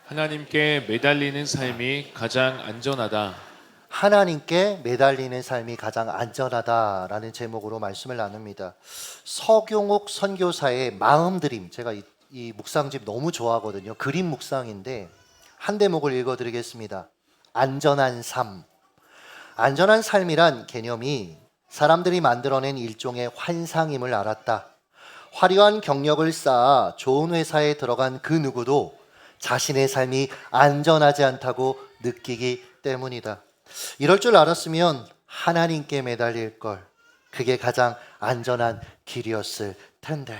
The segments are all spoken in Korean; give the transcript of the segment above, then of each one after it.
하나님께 매달리는 삶이 가장 안전하다. 하나님께 매달리는 삶이 가장 안전하다라는 제목으로 말씀을 나눕니다. 서경옥 선교사의 마음드림, 제가 이 묵상집 너무 좋아하거든요. 그림 묵상인데 한 대목을 읽어드리겠습니다. 안전한 삶. 안전한 삶이란 개념이 사람들이 만들어낸 일종의 환상임을 알았다. 화려한 경력을 쌓아 좋은 회사에 들어간 그 누구도 자신의 삶이 안전하지 않다고 느끼기 때문이다. 이럴 줄 알았으면 하나님께 매달릴 걸. 그게 가장 안전한 길이었을 텐데.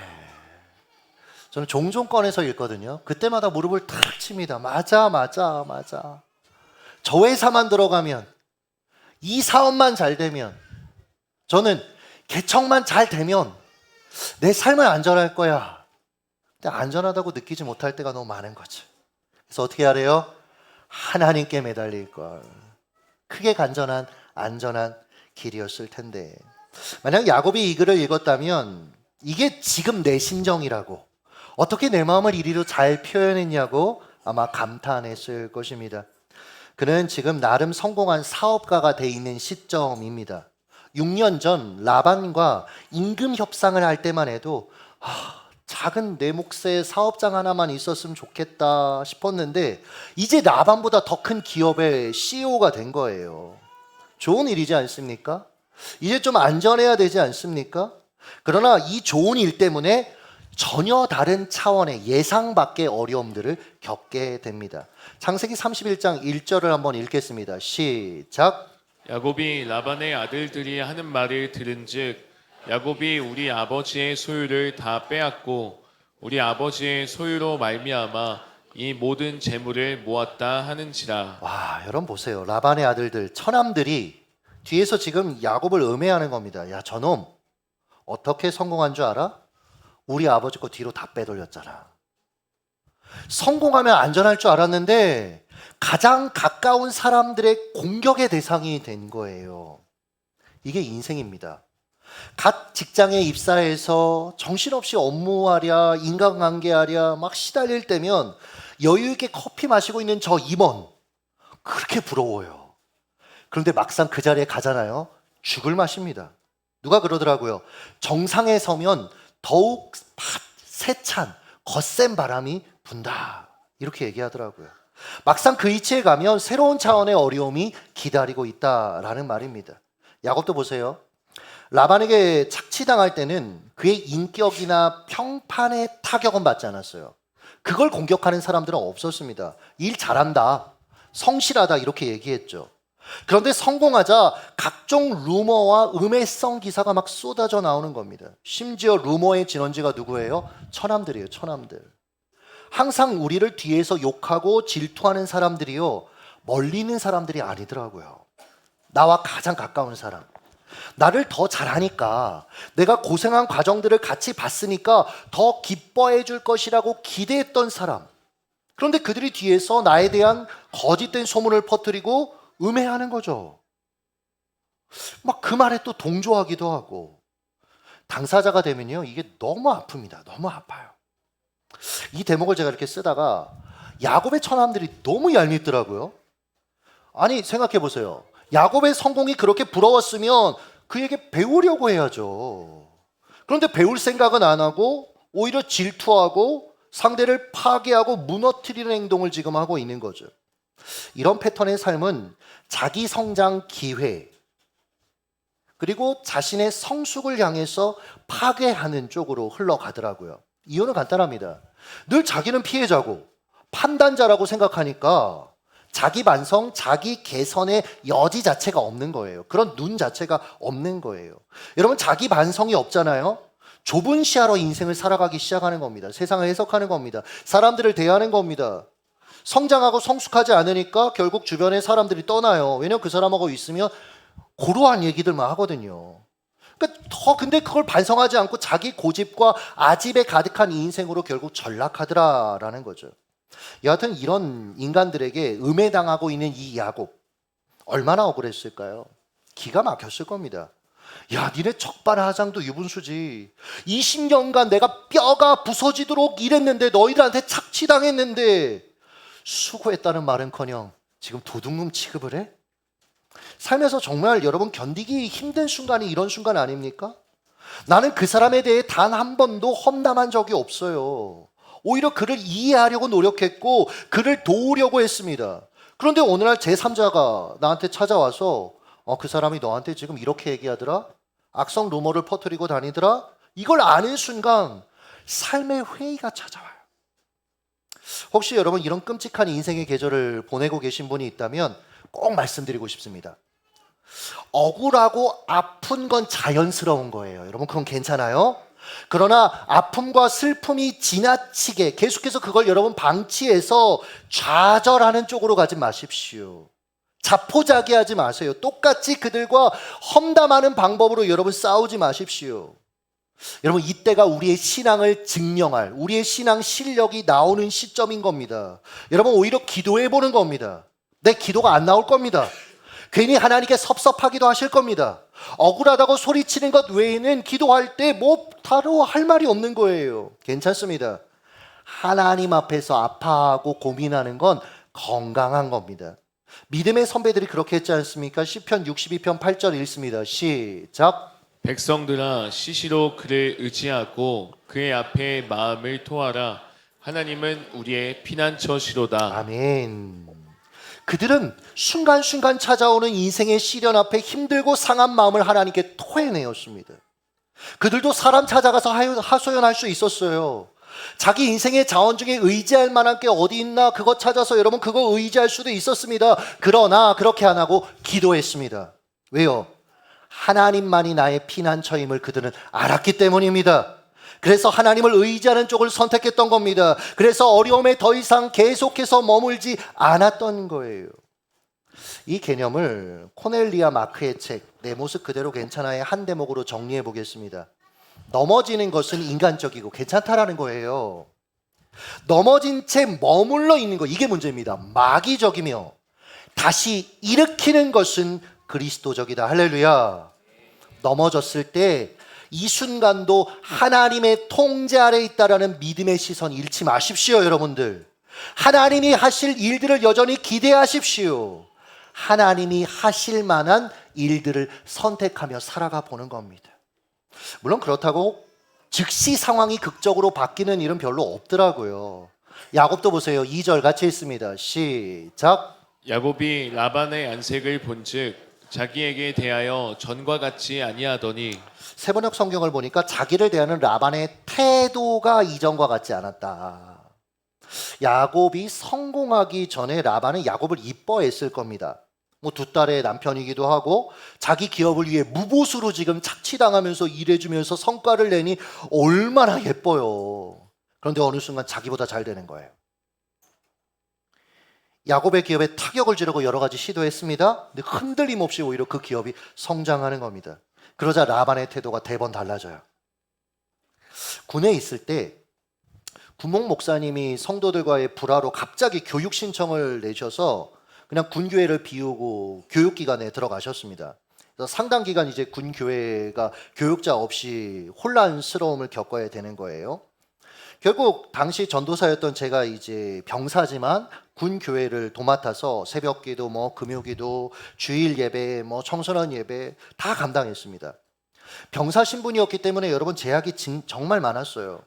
저는 종종 꺼내서 읽거든요. 그때마다 무릎을 탁 칩니다. 맞아. 저 회사만 들어가면, 이 사업만 잘 되면, 저는 개척만 잘 되면 내 삶은 안전할 거야. 근데 안전하다고 느끼지 못할 때가 너무 많은 거죠. 그래서 어떻게 하래요? 하나님께 매달릴 걸. 크게 안전한 길이었을 텐데. 만약 야곱이 이 글을 읽었다면 이게 지금 내 심정이라고, 어떻게 내 마음을 이리로 잘 표현했냐고 아마 감탄했을 것입니다. 그는 지금 나름 성공한 사업가가 돼 있는 시점입니다. 6년 전 라반과 임금 협상을 할 때만 해도 작은 내 몫의 사업장 하나만 있었으면 좋겠다 싶었는데 이제 라반보다 더 큰 기업의 CEO가 된 거예요. 좋은 일이지 않습니까? 이제 좀 안전해야 되지 않습니까? 그러나 이 좋은 일 때문에 전혀 다른 차원의 예상 밖의 어려움들을 겪게 됩니다. 창세기 31장 1절을 한번 읽겠습니다. 시작. 야곱이 라반의 아들들이 하는 말을 들은즉 야곱이 우리 아버지의 소유를 다 빼앗고 우리 아버지의 소유로 말미암아 이 모든 재물을 모았다 하는지라. 와, 여러분 보세요. 라반의 아들들, 처남들이 뒤에서 지금 야곱을 음해하는 겁니다. 야, 저놈 어떻게 성공한 줄 알아? 우리 아버지 거 뒤로 다 빼돌렸잖아. 성공하면 안전할 줄 알았는데 가장 가까운 사람들의 공격의 대상이 된 거예요. 이게 인생입니다. 갓 직장에 입사해서 정신없이 업무하랴 인간관계하랴 막 시달릴 때면 여유 있게 커피 마시고 있는 저 임원 그렇게 부러워요. 그런데 막상 그 자리에 가잖아요. 죽을 맛입니다. 누가 그러더라고요. 정상에 서면 더욱 세찬 거센 바람이 분다. 이렇게 얘기하더라고요. 막상 그 위치에 가면 새로운 차원의 어려움이 기다리고 있다라는 말입니다. 야곱도 보세요. 라반에게 착취당할 때는 그의 인격이나 평판의 타격은 받지 않았어요. 그걸 공격하는 사람들은 없었습니다. 일 잘한다, 성실하다 이렇게 얘기했죠. 그런데 성공하자 각종 루머와 음해성 기사가 막 쏟아져 나오는 겁니다. 심지어 루머의 진원지가 누구예요? 처남들이에요. 처남들. 항상 우리를 뒤에서 욕하고 질투하는 사람들이요, 멀리 있는 사람들이 아니더라고요. 나와 가장 가까운 사람, 나를 더 잘하니까, 내가 고생한 과정들을 같이 봤으니까 더 기뻐해 줄 것이라고 기대했던 사람. 그런데 그들이 뒤에서 나에 대한 거짓된 소문을 퍼뜨리고 음해하는 거죠. 막 그 말에 또 동조하기도 하고. 당사자가 되면요, 이게 너무 아픕니다. 너무 아파요. 이 대목을 제가 이렇게 쓰다가 야곱의 처남들이 너무 얄밉더라고요. 아니, 생각해 보세요. 야곱의 성공이 그렇게 부러웠으면 그에게 배우려고 해야죠. 그런데 배울 생각은 안 하고 오히려 질투하고 상대를 파괴하고 무너뜨리는 행동을 지금 하고 있는 거죠. 이런 패턴의 삶은 자기 성장 기회, 그리고 자신의 성숙을 향해서 파괴하는 쪽으로 흘러가더라고요. 이유는 간단합니다. 늘 자기는 피해자고 판단자라고 생각하니까 자기 반성, 자기 개선의 여지 자체가 없는 거예요. 그런 눈 자체가 없는 거예요. 여러분, 자기 반성이 없잖아요. 좁은 시야로 인생을 살아가기 시작하는 겁니다. 세상을 해석하는 겁니다. 사람들을 대하는 겁니다. 성장하고 성숙하지 않으니까 결국 주변의 사람들이 떠나요. 왜냐면 그 사람하고 있으면 고루한 얘기들만 하거든요. 근데 그걸 반성하지 않고 자기 고집과 아집에 가득한 이 인생으로 결국 전락하더라라는 거죠. 여하튼 이런 인간들에게 음해당하고 있는 이 야곱, 얼마나 억울했을까요? 기가 막혔을 겁니다. 야, 니네 적반하장도 유분수지. 20년간 내가 뼈가 부서지도록 일했는데, 너희들한테 착취당했는데 수고했다는 말은커녕 지금 도둑놈 취급을 해? 삶에서 정말 여러분 견디기 힘든 순간이 이런 순간 아닙니까? 나는 그 사람에 대해 단 한 번도 험담한 적이 없어요. 오히려 그를 이해하려고 노력했고 그를 도우려고 했습니다. 그런데 어느 날 제3자가 나한테 찾아와서 그 사람이 너한테 지금 이렇게 얘기하더라? 악성 루머를 퍼뜨리고 다니더라? 이걸 아는 순간 삶의 회의가 찾아와요. 혹시 여러분 이런 끔찍한 인생의 계절을 보내고 계신 분이 있다면 꼭 말씀드리고 싶습니다. 억울하고 아픈 건 자연스러운 거예요. 여러분 그건 괜찮아요? 그러나 아픔과 슬픔이 지나치게 계속해서 그걸 여러분 방치해서 좌절하는 쪽으로 가지 마십시오. 자포자기하지 마세요. 똑같이 그들과 험담하는 방법으로 여러분 싸우지 마십시오. 여러분 이때가 우리의 신앙을 증명할 우리의 신앙 실력이 나오는 시점인 겁니다. 여러분 오히려 기도해 보는 겁니다. 내 기도가 안 나올 겁니다. 괜히 하나님께 섭섭하기도 하실 겁니다. 억울하다고 소리치는 것 외에는 기도할 때 뭐 다른 할 말이 없는 거예요. 괜찮습니다. 하나님 앞에서 아파하고 고민하는 건 건강한 겁니다. 믿음의 선배들이 그렇게 했지 않습니까? 시편 62편 8절 읽습니다. 시작. 백성들아 시시로 그를 의지하고 그의 앞에 마음을 토하라. 하나님은 우리의 피난처시로다. 아멘. 그들은 순간순간 찾아오는 인생의 시련 앞에 힘들고 상한 마음을 하나님께 토해내었습니다. 그들도 사람 찾아가서 하소연할 수 있었어요. 자기 인생의 자원 중에 의지할 만한 게 어디 있나 그거 찾아서 여러분 그거 의지할 수도 있었습니다. 그러나 그렇게 안 하고 기도했습니다. 왜요? 하나님만이 나의 피난처임을 그들은 알았기 때문입니다. 그래서 하나님을 의지하는 쪽을 선택했던 겁니다. 그래서 어려움에 더 이상 계속해서 머물지 않았던 거예요. 이 개념을 코넬리아 마크의 책 내 모습 그대로 괜찮아의 한 대목으로 정리해 보겠습니다. 넘어지는 것은 인간적이고 괜찮다라는 거예요. 넘어진 채 머물러 있는 거 이게 문제입니다. 마귀적이며 다시 일으키는 것은 그리스도적이다. 할렐루야. 넘어졌을 때 이 순간도 하나님의 통제 아래 있다라는 믿음의 시선 잃지 마십시오. 여러분들 하나님이 하실 일들을 여전히 기대하십시오. 하나님이 하실 만한 일들을 선택하며 살아가 보는 겁니다. 물론 그렇다고 즉시 상황이 극적으로 바뀌는 일은 별로 없더라고요. 야곱도 보세요. 2절 같이 읽습니다. 시작. 야곱이 라반의 안색을 본즉 자기에게 대하여 전과 같지 아니하더니 세번역 성경을 보니까 자기를 대하는 라반의 태도가 이전과 같지 않았다. 야곱이 성공하기 전에 라반은 야곱을 이뻐했을 겁니다. 뭐 두 딸의 남편이기도 하고 자기 기업을 위해 무보수로 지금 착취당하면서 일해주면서 성과를 내니 얼마나 예뻐요. 그런데 어느 순간 자기보다 잘 되는 거예요. 야곱의 기업에 타격을 주려고 여러 가지 시도했습니다. 근데 흔들림 없이 오히려 그 기업이 성장하는 겁니다. 그러자 라반의 태도가 대번 달라져요. 군에 있을 때 구목 목사님이 성도들과의 불화로 갑자기 교육 신청을 내셔서 그냥 군교회를 비우고 교육기관에 들어가셨습니다. 그래서 상당 기간 이제 군교회가 교육자 없이 혼란스러움을 겪어야 되는 거예요. 결국 당시 전도사였던 제가 이제 병사지만 군 교회를 도맡아서 새벽기도 뭐 금요기도 주일 예배 뭐 청소년 예배 다 감당했습니다. 병사 신분이었기 때문에 여러분 제약이 정말 많았어요.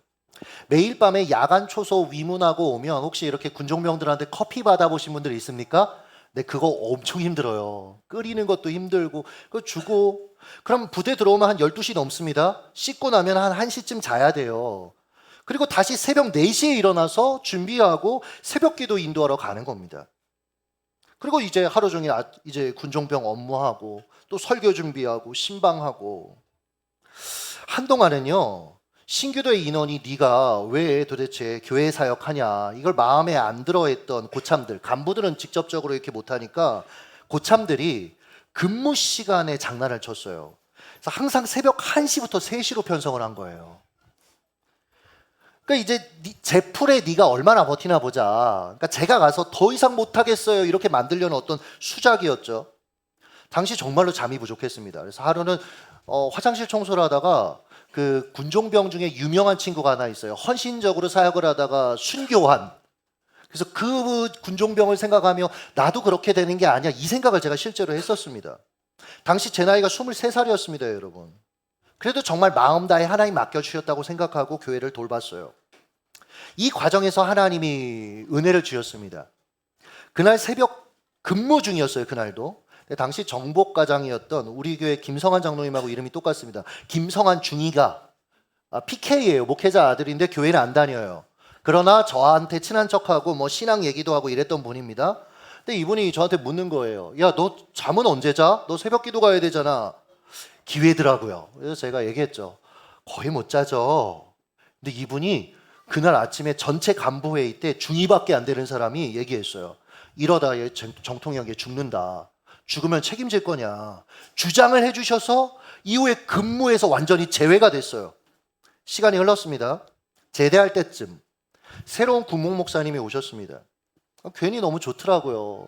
매일 밤에 야간 초소 위문하고 오면 혹시 이렇게 군종병들한테 커피 받아보신 분들 있습니까? 네, 그거 엄청 힘들어요. 끓이는 것도 힘들고 그거 주고 그럼 부대 들어오면 한 12시 넘습니다. 씻고 나면 한 1시쯤 자야 돼요. 그리고 다시 새벽 4시에 일어나서 준비하고 새벽기도 인도하러 가는 겁니다. 그리고 이제 하루 종일 이제 군종병 업무하고 또 설교 준비하고 신방하고 한동안은요. 신교도의 인원이 네가 왜 도대체 교회 사역하냐 이걸 마음에 안 들어했던 고참들 간부들은 직접적으로 이렇게 못하니까 고참들이 근무 시간에 장난을 쳤어요. 그래서 항상 새벽 1시부터 3시로 편성을 한 거예요. 그러니까 이제 제 풀에 네가 얼마나 버티나 보자. 그러니까 제가 가서 더 이상 못하겠어요 이렇게 만들려는 어떤 수작이었죠. 당시 정말로 잠이 부족했습니다. 그래서 하루는 화장실 청소를 하다가 그 군종병 중에 유명한 친구가 하나 있어요. 헌신적으로 사역을 하다가 순교한 그래서 그 군종병을 생각하며 나도 그렇게 되는 게 아니야, 이 생각을 제가 실제로 했었습니다. 당시 제 나이가 23살이었습니다, 여러분. 그래도 정말 마음 다해 하나님 맡겨주셨다고 생각하고 교회를 돌봤어요. 이 과정에서 하나님이 은혜를 주셨습니다. 그날 새벽 근무 중이었어요, 그날도. 당시 정복과장이었던 우리 교회 김성환 장로님하고 이름이 똑같습니다. 김성환 중이가 PK예요. 목회자 아들인데 교회를 안 다녀요. 그러나 저한테 친한 척하고 뭐 신앙 얘기도 하고 이랬던 분입니다. 근데 이분이 저한테 묻는 거예요. 야, 너 잠은 언제 자? 너 새벽 기도 가야 되잖아. 기회더라고요. 그래서 제가 얘기했죠. 거의 못 자죠. 근데 이분이 그날 아침에 전체 간부회의 때 중위밖에 안 되는 사람이 얘기했어요. 이러다 얘 정통형에 죽는다. 죽으면 책임질 거냐. 주장을 해주셔서 이후에 근무에서 완전히 제외가 됐어요. 시간이 흘렀습니다. 제대할 때쯤 새로운 군목 목사님이 오셨습니다. 괜히 너무 좋더라고요.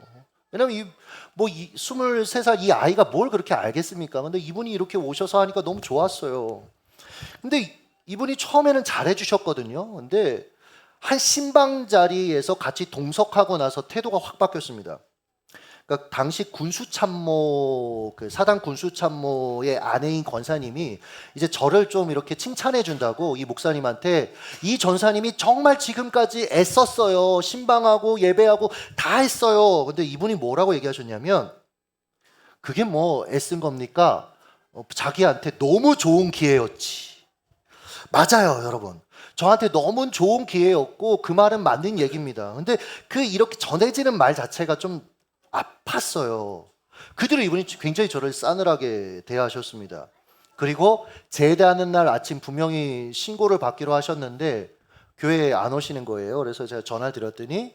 왜냐면 23살 이 아이가 뭘 그렇게 알겠습니까? 근데 이분이 이렇게 오셔서 하니까 너무 좋았어요. 근데 이분이 처음에는 잘해 주셨거든요. 근데 한 신방 자리에서 같이 동석하고 나서 태도가 확 바뀌었습니다. 그러니까 당시 군수참모, 그 사당 군수참모의 아내인 권사님이 이제 저를 좀 이렇게 칭찬해 준다고 이 목사님한테, 이 전사님이 정말 지금까지 애썼어요. 신방하고 예배하고 다 했어요. 근데 이분이 뭐라고 얘기하셨냐면, 그게 뭐 애쓴 겁니까? 자기한테 너무 좋은 기회였지. 맞아요, 여러분. 저한테 너무 좋은 기회였고 그 말은 맞는 얘기입니다. 근데 이렇게 전해지는 말 자체가 좀 아팠어요. 그대로 이분이 굉장히 저를 싸늘하게 대하셨습니다. 그리고 제대하는 날 아침 분명히 신고를 받기로 하셨는데 교회에 안 오시는 거예요. 그래서 제가 전화를 드렸더니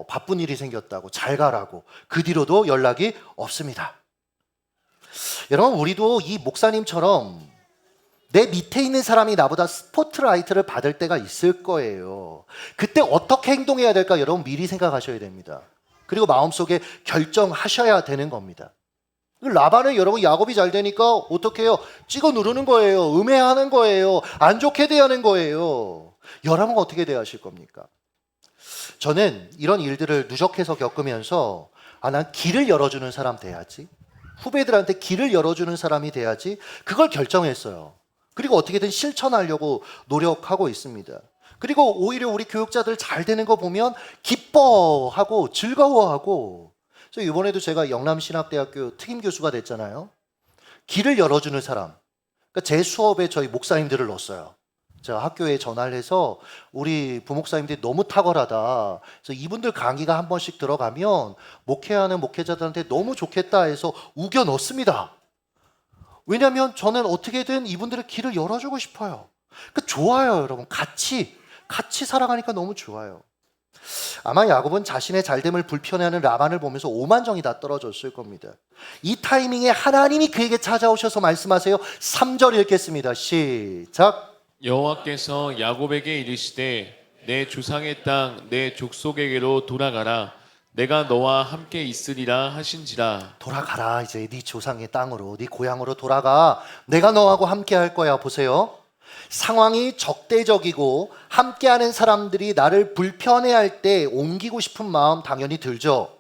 바쁜 일이 생겼다고, 잘 가라고. 그 뒤로도 연락이 없습니다. 여러분, 우리도 이 목사님처럼 내 밑에 있는 사람이 나보다 스포트라이트를 받을 때가 있을 거예요. 그때 어떻게 행동해야 될까 여러분 미리 생각하셔야 됩니다. 그리고 마음속에 결정하셔야 되는 겁니다. 라반은 여러분 야곱이 잘 되니까 어떻게 해요? 찍어 누르는 거예요. 음해하는 거예요. 안 좋게 대하는 거예요. 여러분 어떻게 대하실 겁니까? 저는 이런 일들을 누적해서 겪으면서 난 길을 열어주는 사람 돼야지. 후배들한테 길을 열어주는 사람이 돼야지. 그걸 결정했어요. 그리고 어떻게든 실천하려고 노력하고 있습니다. 그리고 오히려 우리 교육자들 잘 되는 거 보면 기뻐하고 즐거워하고. 그래서 이번에도 제가 영남신학대학교 특임교수가 됐잖아요. 길을 열어주는 사람. 그러니까 제 수업에 저희 목사님들을 넣었어요. 제가 학교에 전화를 해서 우리 부목사님들이 너무 탁월하다. 그래서 이분들 강의가 한 번씩 들어가면 목회하는 목회자들한테 너무 좋겠다 해서 우겨 넣습니다. 왜냐하면 저는 어떻게든 이분들의 길을 열어주고 싶어요. 그러니까 좋아요, 여러분. 같이 살아가니까 너무 좋아요. 아마 야곱은 자신의 잘됨을 불편해하는 라반을 보면서 오만정이 다 떨어졌을 겁니다. 이 타이밍에 하나님이 그에게 찾아오셔서 말씀하세요. 3절 읽겠습니다. 시작. 여호와께서 야곱에게 이르시되 내 조상의 땅 내 족속에게로 돌아가라. 내가 너와 함께 있으리라 하신지라. 돌아가라. 이제 네 조상의 땅으로, 네 고향으로 돌아가. 내가 너하고 함께 할 거야. 보세요. 상황이 적대적이고 함께하는 사람들이 나를 불편해할 때 옮기고 싶은 마음 당연히 들죠.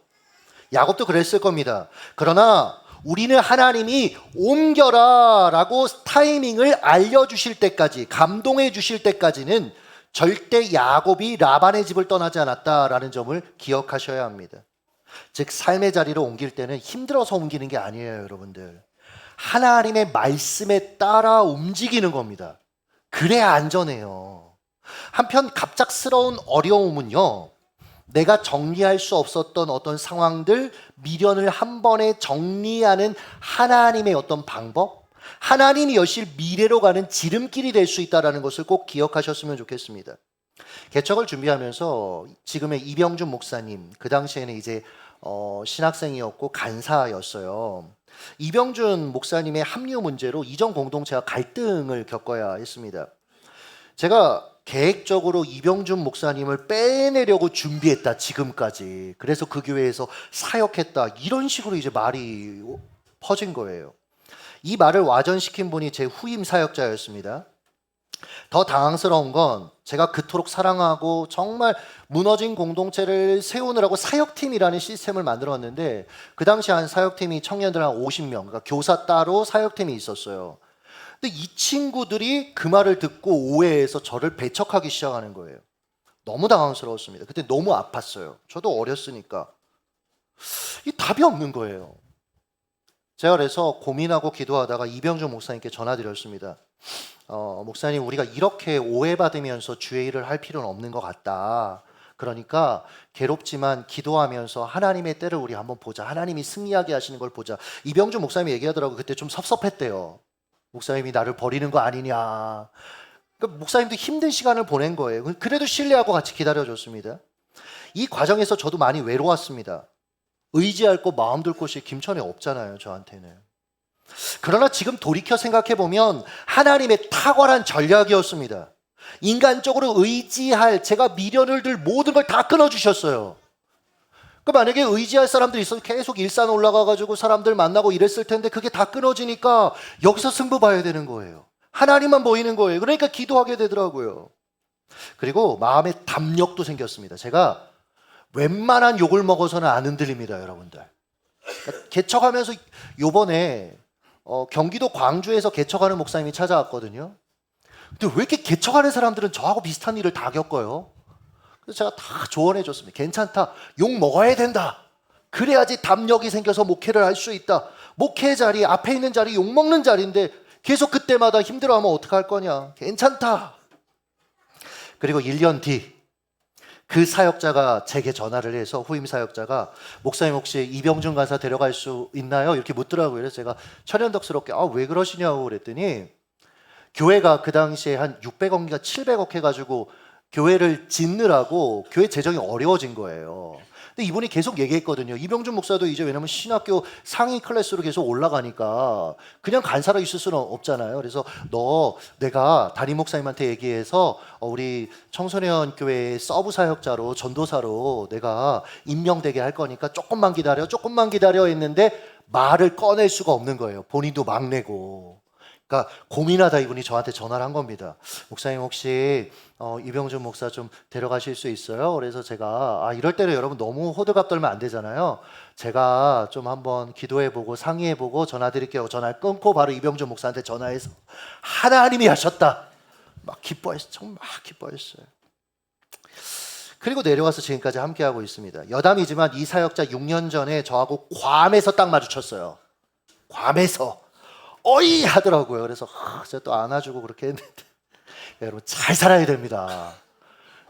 야곱도 그랬을 겁니다. 그러나 우리는 하나님이 옮겨라 라고 타이밍을 알려주실 때까지, 감동해 주실 때까지는 절대 야곱이 라반의 집을 떠나지 않았다라는 점을 기억하셔야 합니다. 즉 삶의 자리로 옮길 때는 힘들어서 옮기는 게 아니에요, 여러분들. 하나님의 말씀에 따라 움직이는 겁니다. 그래야 안전해요. 한편 갑작스러운 어려움은요, 내가 정리할 수 없었던 어떤 상황들, 미련을 한 번에 정리하는 하나님의 어떤 방법, 하나님이 여실 미래로 가는 지름길이 될 수 있다는 것을 꼭 기억하셨으면 좋겠습니다. 개척을 준비하면서 지금의 이병준 목사님, 그 당시에는 이제 신학생이었고 간사였어요. 이병준 목사님의 합류 문제로 이전 공동체와 갈등을 겪어야 했습니다. 제가 계획적으로 이병준 목사님을 빼내려고 준비했다, 지금까지. 그래서 그 교회에서 사역했다, 이런 식으로 이제 말이 퍼진 거예요. 이 말을 와전시킨 분이 제 후임 사역자였습니다. 더 당황스러운 건 제가 그토록 사랑하고 정말 무너진 공동체를 세우느라고 사역팀이라는 시스템을 만들었는데 그 당시 한 사역팀이 청년들 한 50명, 그러니까 교사 따로 사역팀이 있었어요. 근데 이 친구들이 그 말을 듣고 오해해서 저를 배척하기 시작하는 거예요. 너무 당황스러웠습니다. 그때 너무 아팠어요. 저도 어렸으니까. 이 답이 없는 거예요. 제가 그래서 고민하고 기도하다가 이병준 목사님께 전화드렸습니다. 목사님, 우리가 이렇게 오해받으면서 주의 일을 할 필요는 없는 것 같다. 그러니까 괴롭지만 기도하면서 하나님의 때를 우리 한번 보자. 하나님이 승리하게 하시는 걸 보자. 이병준 목사님이 얘기하더라고요. 그때 좀 섭섭했대요. 목사님이 나를 버리는 거 아니냐. 그러니까 목사님도 힘든 시간을 보낸 거예요. 그래도 신뢰하고 같이 기다려줬습니다. 이 과정에서 저도 많이 외로웠습니다. 의지할 곳, 마음 둘 곳이 김천에 없잖아요, 저한테는. 그러나 지금 돌이켜 생각해보면 하나님의 탁월한 전략이었습니다. 인간적으로 의지할, 제가 미련을 들 모든 걸 다 끊어주셨어요. 그 만약에 의지할 사람들이 있어서 계속 일산 올라가가지고 사람들 만나고 이랬을 텐데 그게 다 끊어지니까 여기서 승부 봐야 되는 거예요. 하나님만 보이는 거예요. 그러니까 기도하게 되더라고요. 그리고 마음의 담력도 생겼습니다. 제가 웬만한 욕을 먹어서는 안 흔들립니다, 여러분들. 그러니까 개척하면서 요번에 경기도 광주에서 개척하는 목사님이 찾아왔거든요. 근데 왜 이렇게 개척하는 사람들은 저하고 비슷한 일을 다 겪어요? 그래서 제가 다 조언해 줬습니다. 괜찮다. 욕 먹어야 된다. 그래야지 담력이 생겨서 목회를 할 수 있다. 목회 자리, 앞에 있는 자리 욕 먹는 자리인데 계속 그때마다 힘들어하면 어떡할 거냐. 괜찮다. 그리고 1년 뒤 그 사역자가 제게 전화를 해서, 후임 사역자가 목사님 혹시 이병준 간사 데려갈 수 있나요? 이렇게 묻더라고요. 그래서 제가 천연덕스럽게 왜 그러시냐고 그랬더니 교회가 그 당시에 한 600억인가 700억 해가지고 교회를 짓느라고 교회 재정이 어려워진 거예요. 근데 이분이 계속 얘기했거든요. 이병준 목사도 이제 왜냐면 신학교 상위 클래스로 계속 올라가니까 그냥 간사로 있을 수는 없잖아요. 그래서 내가 담임 목사님한테 얘기해서 우리 청소년 교회의 서브 사역자로, 전도사로 내가 임명되게 할 거니까 조금만 기다려 했는데 말을 꺼낼 수가 없는 거예요. 본인도 막내고. 그러니까 고민하다 이분이 저한테 전화를 한 겁니다. 목사님 혹시 이병준 목사 좀 데려가실 수 있어요? 그래서 제가 이럴 때는 여러분 너무 호들갑 떨면 안 되잖아요. 제가 좀 한번 기도해보고 상의해보고 전화드릴게요. 전화를 끊고 바로 이병준 목사한테 전화해서 하나님이 하셨다. 막 기뻐했어요. 정말 막 기뻐했어요. 그리고 내려와서 지금까지 함께하고 있습니다. 여담이지만 이 사역자 6년 전에 저하고 괌에서 딱 마주쳤어요. 괌에서. 어이 하더라고요. 그래서 제가 또 안아주고 그렇게 했는데 여러분 잘 살아야 됩니다.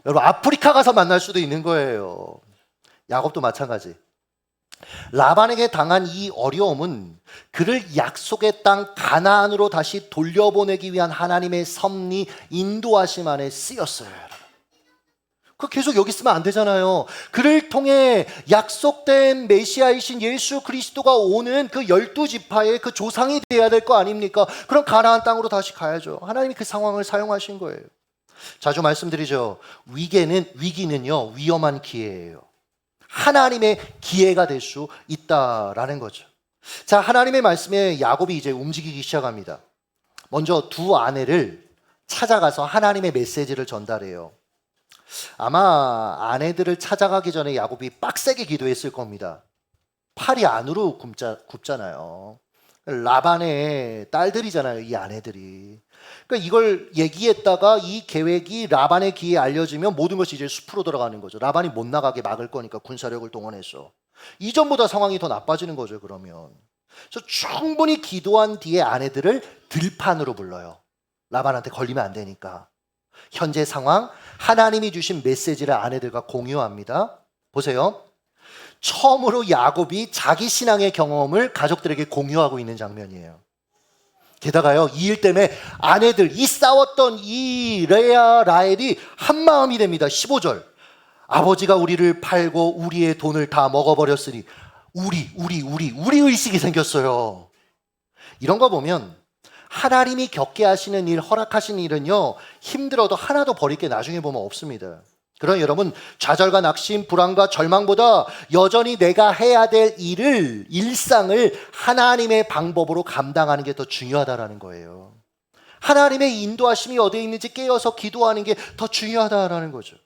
여러분 아프리카 가서 만날 수도 있는 거예요. 야곱도 마찬가지. 라반에게 당한 이 어려움은 그를 약속의 땅 가나안으로 다시 돌려보내기 위한 하나님의 섭리, 인도하심 안에 쓰였어요. 그 계속 여기 있으면 안 되잖아요. 그를 통해 약속된 메시아이신 예수 그리스도가 오는 그 12지파의 그 조상이 돼야 될 거 아닙니까? 그럼 가나안 땅으로 다시 가야죠. 하나님이 그 상황을 사용하신 거예요. 자주 말씀드리죠. 위기는요 위험한 기회예요. 하나님의 기회가 될 수 있다라는 거죠. 자, 하나님의 말씀에 야곱이 이제 움직이기 시작합니다. 먼저 두 아내를 찾아가서 하나님의 메시지를 전달해요. 아마 아내들을 찾아가기 전에 야곱이 빡세게 기도했을 겁니다. 팔이 안으로 굽잖아요. 라반의 딸들이잖아요, 이 아내들이. 그러니까 이걸 얘기했다가 이 계획이 라반의 귀에 알려지면 모든 것이 이제 숲으로 들어가는 거죠. 라반이 못 나가게 막을 거니까 군사력을 동원해서. 이전보다 상황이 더 나빠지는 거죠, 그러면. 그래서 충분히 기도한 뒤에 아내들을 들판으로 불러요. 라반한테 걸리면 안 되니까. 현재 상황, 하나님이 주신 메시지를 아내들과 공유합니다. 보세요. 처음으로 야곱이 자기 신앙의 경험을 가족들에게 공유하고 있는 장면이에요. 게다가요, 이 일 때문에 아내들, 이 싸웠던 이 레아, 라헬이 한 마음이 됩니다. 15절. 아버지가 우리를 팔고 우리의 돈을 다 먹어버렸으니 우리 의식이 생겼어요. 이런 거 보면 하나님이 겪게 하시는 일, 허락하시는 일은요, 힘들어도 하나도 버릴 게 나중에 보면 없습니다. 그러나 여러분, 좌절과 낙심, 불안과 절망보다 여전히 내가 해야 될 일상을 하나님의 방법으로 감당하는 게 더 중요하다라는 거예요. 하나님의 인도하심이 어디에 있는지 깨어서 기도하는 게 더 중요하다라는 거죠.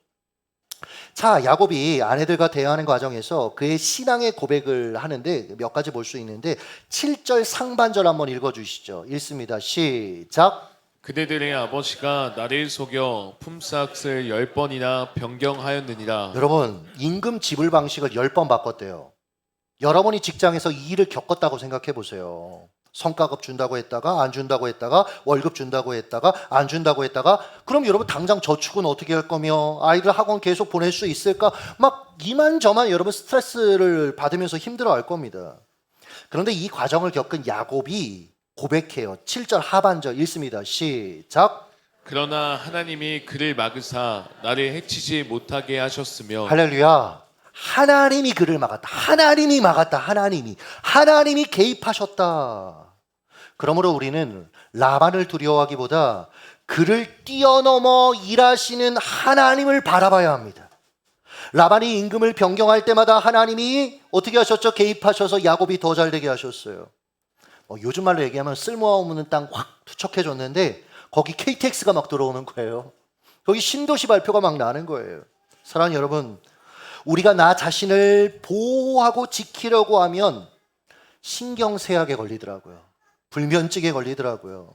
자, 야곱이 아내들과 대화하는 과정에서 그의 신앙의 고백을 하는데 몇 가지 볼 수 있는데 7절 상반절 한번 읽어주시죠. 읽습니다. 시작. 그대들의 아버지가 나를 속여 품삯을 10번이나 변경하였느니라. 여러분, 임금 지불 방식을 10번 바꿨대요. 여러분이 직장에서 이 일을 겪었다고 생각해 보세요. 성과급 준다고 했다가 안 준다고 했다가 월급 준다고 했다가 안 준다고 했다가 그럼 여러분 당장 저축은 어떻게 할 거며 아이들 학원 계속 보낼 수 있을까? 막 이만저만 여러분 스트레스를 받으면서 힘들어할 겁니다. 그런데 이 과정을 겪은 야곱이 고백해요. 7절 하반절 읽습니다. 시작. 그러나 하나님이 그를 막으사 나를 해치지 못하게 하셨으며 할렐루야. 하나님이 그를 막았다. 하나님이 막았다. 하나님이 개입하셨다. 그러므로 우리는 라반을 두려워하기보다 그를 뛰어넘어 일하시는 하나님을 바라봐야 합니다. 라반이 임금을 변경할 때마다 하나님이 어떻게 하셨죠? 개입하셔서 야곱이 더 잘되게 하셨어요. 요즘 말로 얘기하면 쓸모없는 땅 확 투척해줬는데 거기 KTX가 막 들어오는 거예요. 거기 신도시 발표가 막 나는 거예요. 사랑하는 여러분, 우리가 나 자신을 보호하고 지키려고 하면 신경쇠약에 걸리더라고요. 불면증에 걸리더라고요.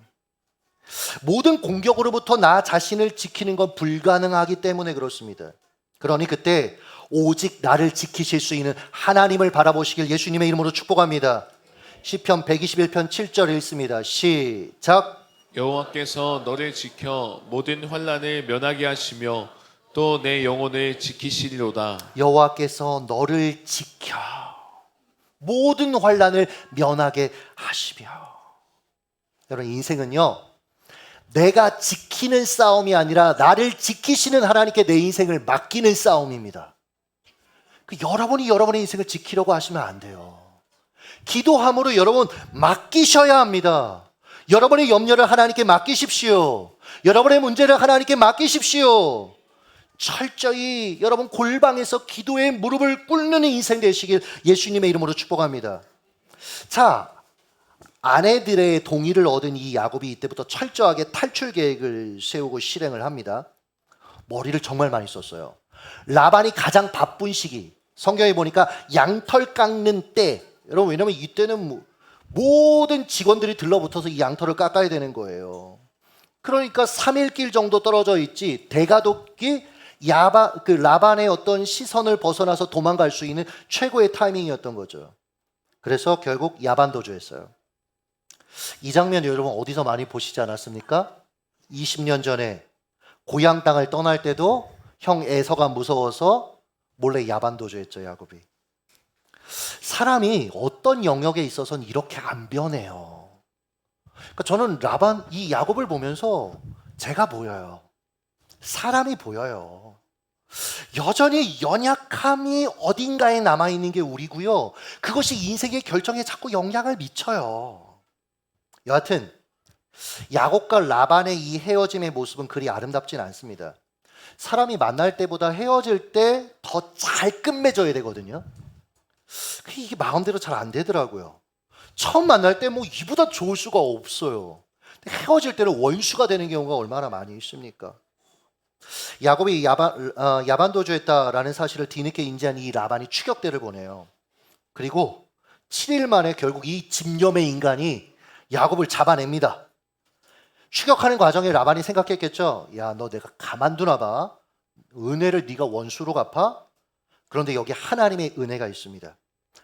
모든 공격으로부터 나 자신을 지키는 건 불가능하기 때문에 그렇습니다. 그러니 그때 오직 나를 지키실 수 있는 하나님을 바라보시길 예수님의 이름으로 축복합니다. 시편 121편 7절 읽습니다. 시작. 여호와께서 너를 지켜 모든 환난을 면하게 하시며 또 내 영혼을 지키시리로다. 여호와께서 너를 지켜 모든 환난을 면하게 하시며. 여러분, 인생은요 내가 지키는 싸움이 아니라 나를 지키시는 하나님께 내 인생을 맡기는 싸움입니다. 여러분이 여러분의 인생을 지키려고 하시면 안 돼요. 기도함으로 여러분 맡기셔야 합니다. 여러분의 염려를 하나님께 맡기십시오. 여러분의 문제를 하나님께 맡기십시오. 철저히 여러분 골방에서 기도의 무릎을 꿇는 인생 되시길 예수님의 이름으로 축복합니다. 자, 아내들의 동의를 얻은 이 야곱이 이때부터 철저하게 탈출 계획을 세우고 실행을 합니다. 머리를 정말 많이 썼어요. 라반이 가장 바쁜 시기, 성경에 보니까 양털 깎는 때, 여러분 왜냐면 이때는 모든 직원들이 들러붙어서 이 양털을 깎아야 되는 거예요. 그러니까 3일길 정도 떨어져 있지 대가독이 라반의 어떤 시선을 벗어나서 도망갈 수 있는 최고의 타이밍이었던 거죠. 그래서 결국 야반도주했어요. 이 장면 여러분 어디서 많이 보시지 않았습니까? 20년 전에 고향 땅을 떠날 때도 형 에서가 무서워서 몰래 야반도주했죠, 야곱이. 사람이 어떤 영역에 있어서는 이렇게 안 변해요. 그러니까 저는 이 야곱을 보면서 제가 보여요. 사람이 보여요. 여전히 연약함이 어딘가에 남아있는 게 우리고요. 그것이 인생의 결정에 자꾸 영향을 미쳐요. 여하튼 야곱과 라반의 이 헤어짐의 모습은 그리 아름답진 않습니다. 사람이 만날 때보다 헤어질 때 더 잘 끝맺어야 되거든요. 이게 마음대로 잘 안 되더라고요. 처음 만날 때 이보다 좋을 수가 없어요. 헤어질 때는 원수가 되는 경우가 얼마나 많이 있습니까? 야곱이 야반도주했다라는 사실을 뒤늦게 인지한 이 라반이 추격대를 보내요. 그리고 7일 만에 결국 이 집념의 인간이 야곱을 잡아냅니다. 추격하는 과정에 라반이 생각했겠죠. 야, 너 내가 가만두나 봐. 은혜를 네가 원수로 갚아? 그런데 여기 하나님의 은혜가 있습니다.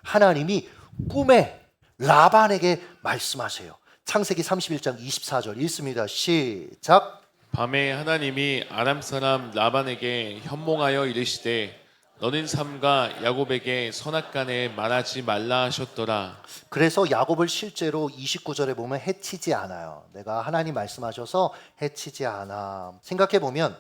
하나님이 꿈에 라반에게 말씀하세요. 창세기 31장 24절 읽습니다. 시작. 밤에 하나님이 아람 사람 라반에게 현몽하여 이르시되 너는 삼가 야곱에게 선악간에 말하지 말라 하셨더라. 그래서 야곱을 실제로 29절에 보면 해치지 않아요. 내가 하나님 말씀하셔서 해치지 않아. 생각해 보면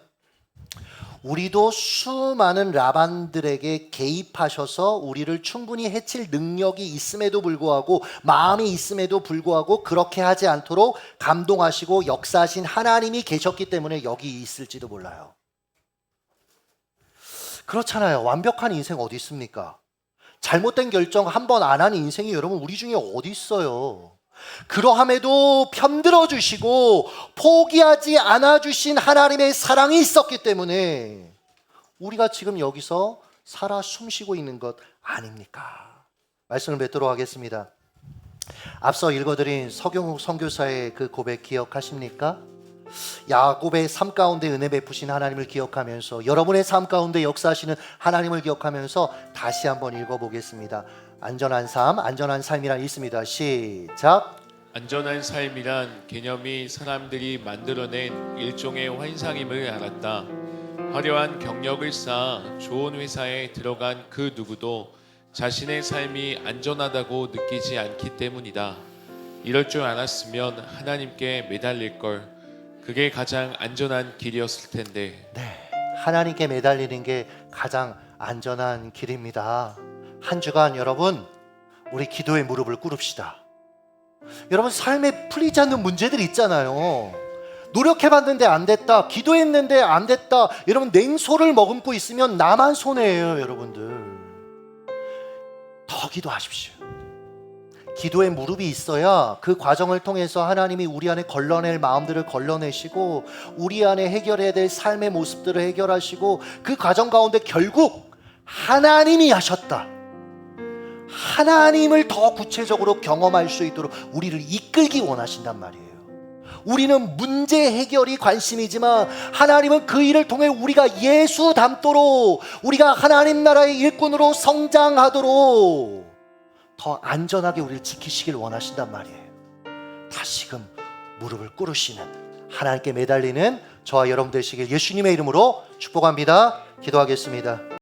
우리도 수많은 라반들에게 개입하셔서 우리를 충분히 해칠 능력이 있음에도 불구하고 마음이 있음에도 불구하고 그렇게 하지 않도록 감동하시고 역사하신 하나님이 계셨기 때문에 여기 있을지도 몰라요. 그렇잖아요. 완벽한 인생 어디 있습니까? 잘못된 결정 한 번 안 한 인생이 여러분 우리 중에 어디 있어요? 그러함에도 편들어 주시고 포기하지 않아 주신 하나님의 사랑이 있었기 때문에 우리가 지금 여기서 살아 숨쉬고 있는 것 아닙니까? 말씀을 맺도록 하겠습니다. 앞서 읽어드린 서경욱 선교사의 그 고백 기억하십니까? 야곱의 삶 가운데 은혜 베푸신 하나님을 기억하면서 여러분의 삶 가운데 역사하시는 하나님을 기억하면서 다시 한번 읽어보겠습니다. 안전한 삶이란 있습니다. 시작. 안전한 삶이란 개념이 사람들이 만들어낸 일종의 환상임을 알았다. 화려한 경력을 쌓아 좋은 회사에 들어간 그 누구도 자신의 삶이 안전하다고 느끼지 않기 때문이다. 이럴 줄 알았으면 하나님께 매달릴 걸. 그게 가장 안전한 길이었을 텐데. 네, 하나님께 매달리는 게 가장 안전한 길입니다. 한 주간 여러분, 우리 기도의 무릎을 꿇읍시다. 여러분, 삶에 풀리지 않는 문제들이 있잖아요. 노력해봤는데 안 됐다, 기도했는데 안 됐다. 여러분, 냉소를 머금고 있으면 나만 손해예요. 여러분들, 더 기도하십시오. 기도의 무릎이 있어야 그 과정을 통해서 하나님이 우리 안에 걸러낼 마음들을 걸러내시고 우리 안에 해결해야 될 삶의 모습들을 해결하시고 그 과정 가운데 결국 하나님이 하셨다, 하나님을 더 구체적으로 경험할 수 있도록 우리를 이끌기 원하신단 말이에요. 우리는 문제 해결이 관심이지만 하나님은 그 일을 통해 우리가 예수 닮도록, 우리가 하나님 나라의 일꾼으로 성장하도록 더 안전하게 우리를 지키시길 원하신단 말이에요. 다시금 무릎을 꿇으시는, 하나님께 매달리는 저와 여러분 되시길 예수님의 이름으로 축복합니다. 기도하겠습니다.